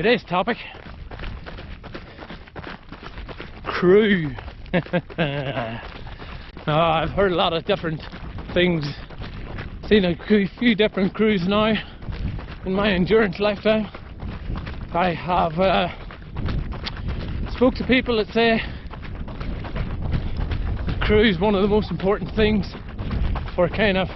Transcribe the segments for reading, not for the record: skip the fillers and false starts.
today's topic, crew. I've heard a lot of different things, seen a few different crews now in my endurance lifetime. I have spoke to people that say crew is one of the most important things for kind of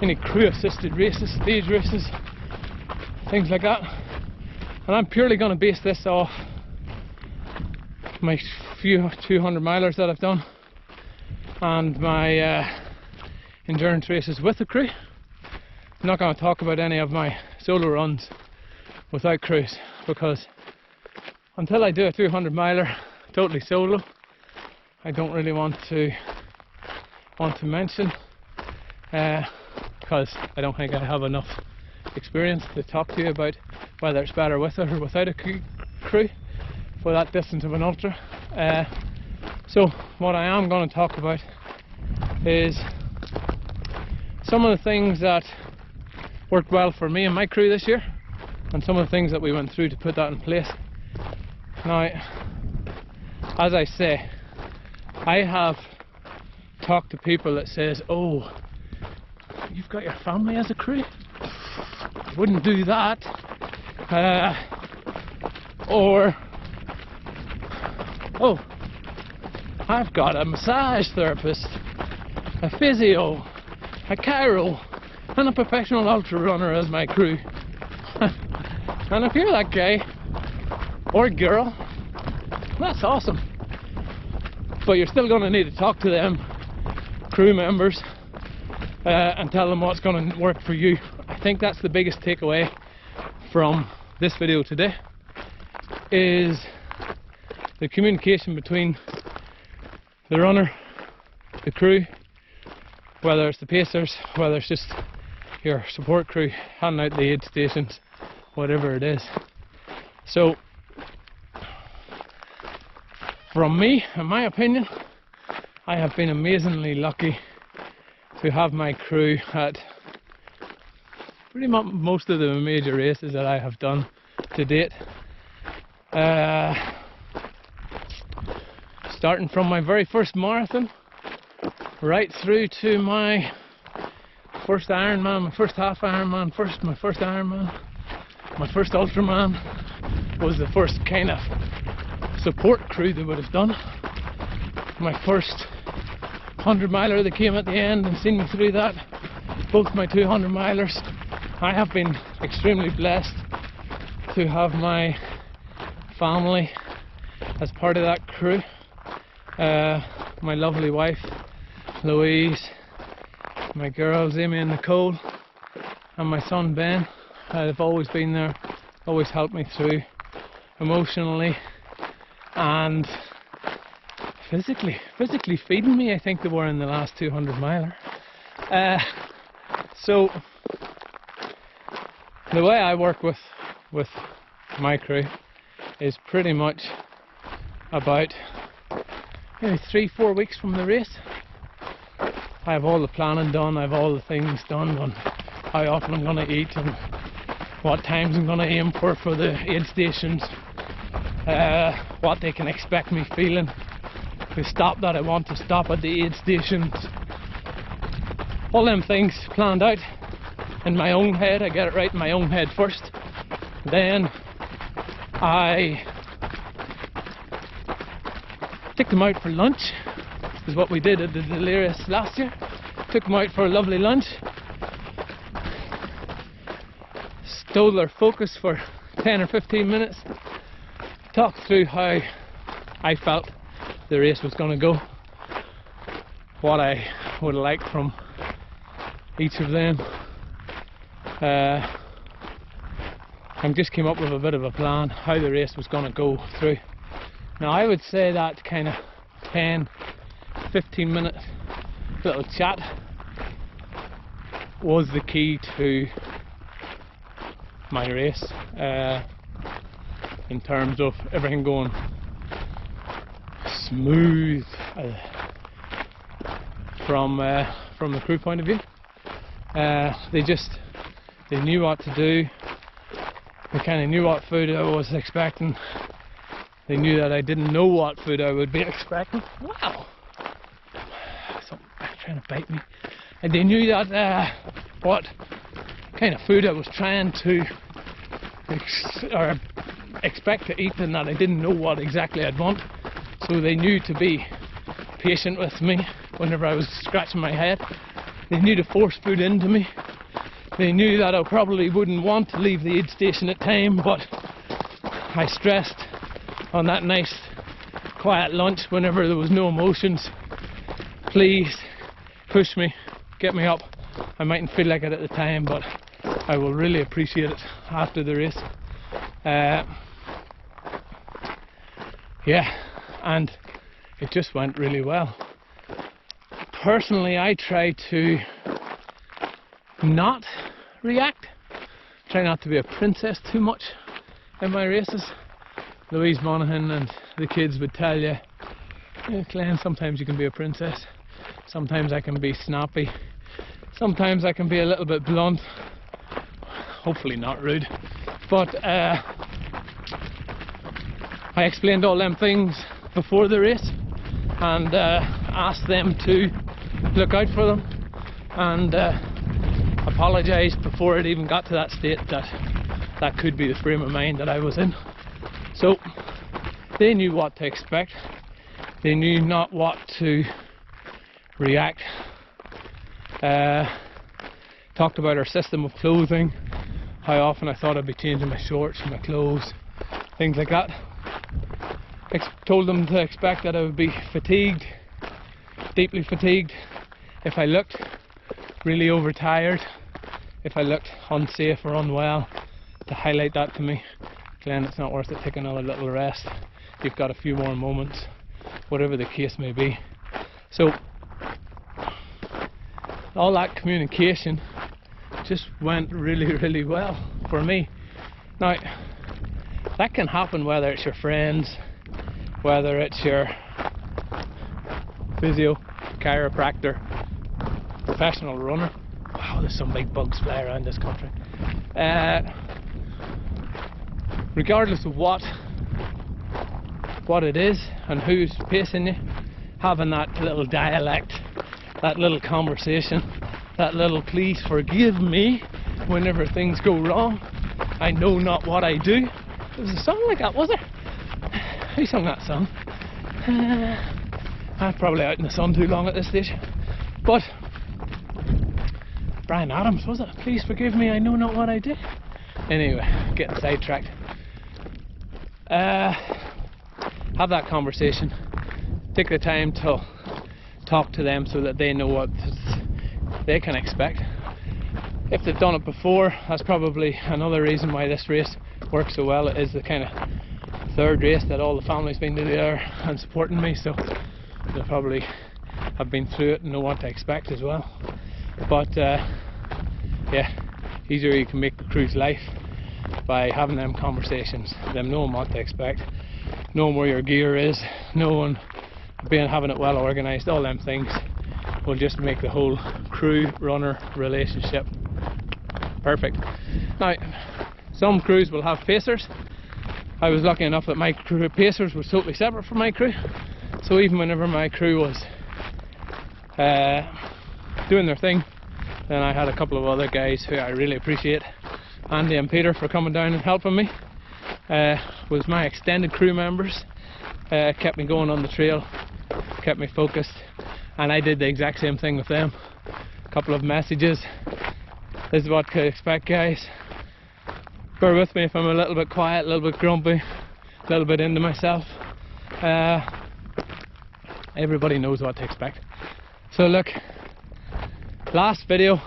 any crew assisted races, stage races, things like that. And I'm purely going to base this off my few 200 milers that I've done and my endurance races with the crew. I'm not going to talk about any of my solo runs without crews, because until I do a 200 miler totally solo, I don't really want to mention, because I don't think I have enough experience to talk to you about whether it's better with it or without a crew for that distance of an ultra. So what I am going to talk about is some of the things that worked well for me and my crew this year, and some of the things that we went through to put that in place. Now, as I say, I have talked to people that says, oh, you've got your family as a crew? Wouldn't do that. Or, oh, I've got a massage therapist, a physio, a chiro, and a professional ultra runner as my crew. And if you're that guy or girl, that's awesome. But you're still going to need to talk to them crew members and tell them what's going to work for you. I think that's the biggest takeaway from this video today, is the communication between the runner, the crew, whether it's the pacers, whether it's just your support crew handing out the aid stations, whatever it is. So from me, in my opinion, I have been amazingly lucky to have my crew at pretty much most of the major races that I have done to date. Starting from my very first marathon right through to my first Ironman, my first half Ironman, my first Ironman, my first Ultraman was the first kind of support crew that would have done. My first 100 miler that came at the end and seen me through that, both my 200 milers. I have been extremely blessed to have my family as part of that crew. My lovely wife Louise, my girls Amy and Nicole, and my son Ben have always been there, always helped me through emotionally and physically feeding me. I think they were in the last 200 miler. So the way I work with my crew is pretty much about maybe 3-4 weeks from the race. I have all the planning done, I have all the things done on how often I'm going to eat and what times I'm going to aim for the aid stations, what they can expect me feeling, the stop that I want to stop at the aid stations. All them things planned out in my own head. I get it right in my own head first. Then I took them out for lunch. This is what we did at the Delirious last year. Took them out for a lovely lunch. Stole their focus for 10 or 15 minutes. Talked through how I felt the race was going to go. What I would like from each of them. I just came up with a bit of a plan how the race was going to go through. Now I would say that kind of 10-15 minute little chat was the key to my race, in terms of everything going smooth from the crew point of view. They knew what to do. They kind of knew what food I was expecting. They knew that I didn't know what food I would be expecting. Wow! Something trying to bite me. And they knew that what kind of food I was trying to expect to eat, and that I didn't know what exactly I'd want. So they knew to be patient with me whenever I was scratching my head. They knew to force food into me. They knew that I probably wouldn't want to leave the aid station at time, but I stressed on that nice quiet lunch whenever there was no emotions. Please push me, get me up. I mightn't feel like it at the time, but I will really appreciate it after the race. Yeah, and it just went really well. Personally, I try to not react. Try not to be a princess too much in my races. Louise Monaghan and the kids would tell you, Glenn, sometimes you can be a princess. Sometimes I can be snappy. Sometimes I can be a little bit blunt. Hopefully not rude. But I explained all them things before the race and asked them to look out for them, and apologised before it even got to that state that that could be the frame of mind that I was in. So they knew what to expect. They knew not what to react. Talked about our system of clothing, how often I thought I'd be changing my shorts and my clothes, things like that. Told them to expect that I would be fatigued, deeply fatigued, if I looked really overtired, if I looked unsafe or unwell, to highlight that to me. Glenn, it's not worth it, take another little rest. You've got a few more moments, whatever the case may be. So all that communication just went really, really well for me. Now, that can happen whether it's your friends, whether it's your physio, chiropractor, professional runner. Wow, there's some big bugs fly around this country. Regardless of what it is and who's pacing you, having that little dialect, that little conversation, that little please forgive me whenever things go wrong, I know not what I do. There was a song like that, was there? Who sung that song? I'm probably out in the sun too long at this stage. But Bryan Adams, was it? Please forgive me, I know not what I did. Anyway, getting sidetracked. Have that conversation. Take the time to talk to them so that they know what they can expect. If they've done it before, that's probably another reason why this race works so well. It is the kind of third race that all the family's been there and supporting me, so they probably have been through it and know what to expect as well. But yeah, easier you can make the crew's life by having them conversations, them knowing what to expect, knowing where your gear is, knowing having it well organised. All them things will just make the whole crew-runner relationship perfect. Now, some crews will have pacers. I was lucky enough that my crew pacers was totally separate from my crew, so even whenever my crew was doing their thing, then I had a couple of other guys who I really appreciate. Andy and Peter for coming down and helping me. Was my extended crew members. Kept me going on the trail, kept me focused, and I did the exact same thing with them. A couple of messages. This is what to expect, guys. Bear with me if I'm a little bit quiet, a little bit grumpy, a little bit into myself. Everybody knows what to expect. So look, last video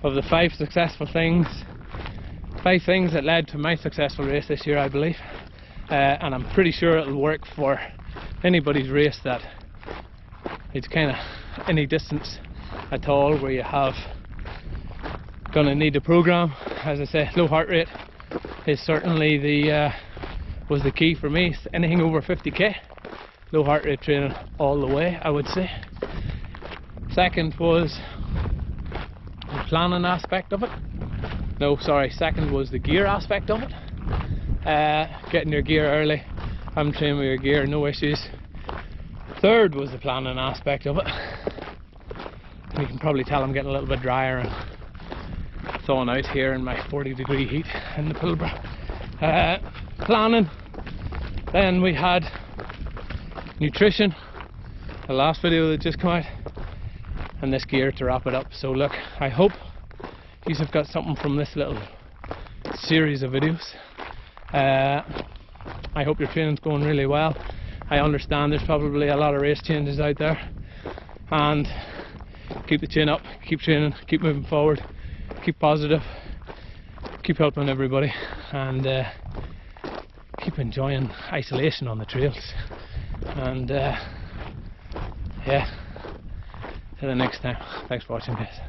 of the 5 successful things, 5 things that led to my successful race this year, I believe. And I'm pretty sure it'll work for anybody's race that it's kind of any distance at all where you have gonna need a program. As I say, low heart rate is certainly was the key for me. Anything over 50k, low heart rate training all the way, I would say. Second was the planning aspect of it. No, sorry, second was the gear aspect of it. Getting your gear early, having trained with your gear, no issues. Third was the planning aspect of it. You can probably tell I'm getting a little bit drier and thawing out here in my 40-degree heat in the Pilbara. Planning. Then we had nutrition, the last video that just came out, and this gear to wrap it up. So look, I hope you have got something from this little series of videos. I hope your training's going really well. I understand there's probably a lot of race changes out there, and keep the chin up, keep training, keep moving forward, keep positive, keep helping everybody, and keep enjoying isolation on the trails. And yeah, till the next time. Thanks for watching, guys.